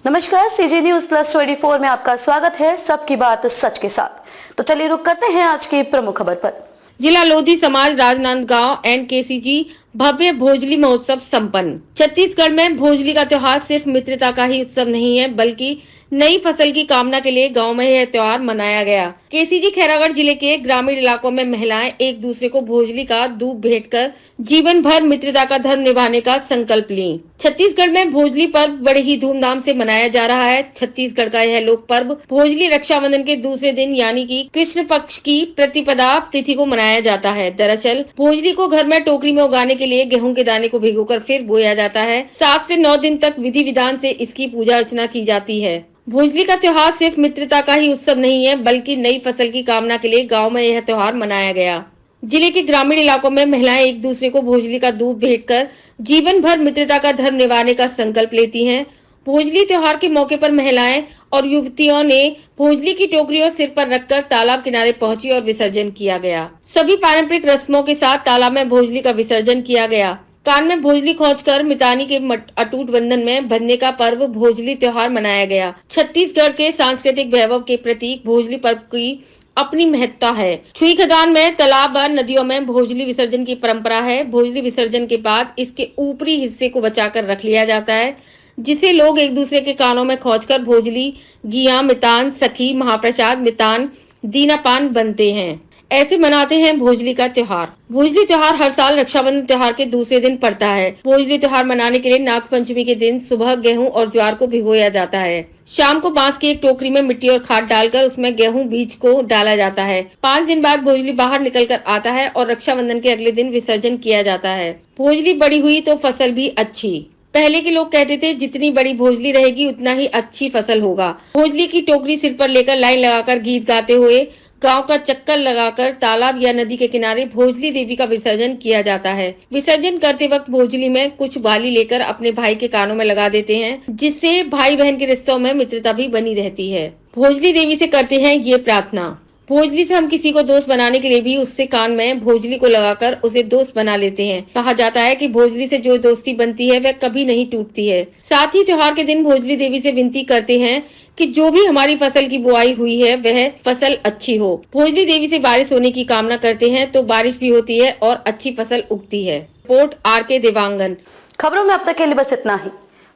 नमस्कार, CG news plus 24 में आपका स्वागत है। सबकी बात सच के साथ। तो चलिए रुक करते हैं आज की प्रमुख खबर पर। जिला लोधी समाज राजनांदगांव एनकेसीजी भव्य भोजली महोत्सव संपन्न। छत्तीसगढ़ में भोजली का त्योहार सिर्फ मित्रता का ही उत्सव नहीं है, बल्कि नई फसल की कामना के लिए गांव में यह त्योहार मनाया गया। केसीजी खैरागढ़ जिले के ग्रामीण इलाकों में महिलाएं एक दूसरे को भोजली का दूध भेंट कर जीवन भर मित्रता का धर्म निभाने का संकल्प लीं। छत्तीसगढ़ में भोजली पर्व बड़े ही धूमधाम से मनाया जा रहा है। छत्तीसगढ़ का यह लोक पर्व भोजली रक्षाबंधन के दूसरे दिन यानी कि कृष्ण पक्ष की प्रतिपदा तिथि को मनाया जाता है। दरअसल भोजली को घर में टोकरी में उगाने के लिए गेहूं के दाने को भिगोकर फिर बोया जाता है। 7 से 9 दिन तक विधि विधान से इसकी पूजा अर्चना की जाती है। भोजली का त्योहार सिर्फ मित्रता का ही उत्सव नहीं है, बल्कि नई फसल की कामना के लिए गांव में यह त्योहार मनाया गया। जिले के ग्रामीण इलाकों में महिलाएं एक दूसरे को भोजली का दूध भेंट कर जीवन भर मित्रता का धर्म निभाने का संकल्प लेती हैं। भोजली त्योहार के मौके पर महिलाएं और युवतियों ने भोजली की टोकरियों सिर पर रखकर तालाब किनारे पहुंची और विसर्जन किया गया। सभी पारंपरिक रस्मों के साथ तालाब में भोजली का विसर्जन किया गया। कान में भोजली खौंचकर मितानी के अटूट बंधन में बंधने का पर्व भोजली त्योहार मनाया गया। छत्तीसगढ़ के सांस्कृतिक वैभव के प्रतीक भोजली पर्व की अपनी महत्ता है। छुई खदान में तालाब और नदियों में भोजली विसर्जन की परंपरा है। भोजली विसर्जन के बाद इसके ऊपरी हिस्से को बचाकर रख लिया जाता है, जिसे लोग एक दूसरे के कानों में खौंचकर भोजली, गिया, मितान, सखी, महाप्रसाद, मितान, दीनापान बनते हैं। ऐसे मनाते हैं भोजली का त्योहार। भोजली त्योहार हर साल रक्षाबंधन त्योहार के दूसरे दिन पड़ता है। भोजली त्योहार मनाने के लिए नागपंचमी के दिन सुबह गेहूं और ज्वार को भिगोया जाता है। शाम को बांस की एक टोकरी में मिट्टी और खाद डालकर उसमें गेहूं बीज को डाला जाता है। 5 दिन बाद भोजली बाहर निकल कर आता है और रक्षाबंधन के अगले दिन विसर्जन किया जाता है। भोजली बड़ी हुई तो फसल भी अच्छी। पहले के लोग कहते थे जितनी बड़ी भोजली रहेगी उतना ही अच्छी फसल होगा। भोजली की टोकरी सिर पर लेकर लाइन लगाकर गीत गाते हुए गांव का चक्कर लगाकर तालाब या नदी के किनारे भोजली देवी का विसर्जन किया जाता है। विसर्जन करते वक्त भोजली में कुछ बाली लेकर अपने भाई के कानों में लगा देते हैं, जिससे भाई बहन के रिश्तों में मित्रता भी बनी रहती है। भोजली देवी से करते हैं ये प्रार्थना। भोजली से हम किसी को दोस्त बनाने के लिए भी उससे कान में भोजली को लगाकर उसे दोस्त बना लेते हैं। कहा जाता है कि भोजली से जो दोस्ती बनती है वह कभी नहीं टूटती है। साथ ही त्योहार के दिन भोजली देवी से विनती करते हैं कि जो भी हमारी फसल की बुआई हुई है वह फसल अच्छी हो। भोजली देवी से बारिश होने की कामना करते हैं तो बारिश भी होती है और अच्छी फसल उगती है। Report RK Dewangan. खबरों में अब तक के लिए बस इतना ही।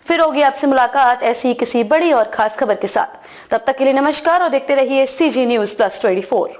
फिर होगी आपसे मुलाकात ऐसी किसी बड़ी और खास खबर के साथ। तब तक के लिए नमस्कार और देखते रहिए CG न्यूज प्लस 24।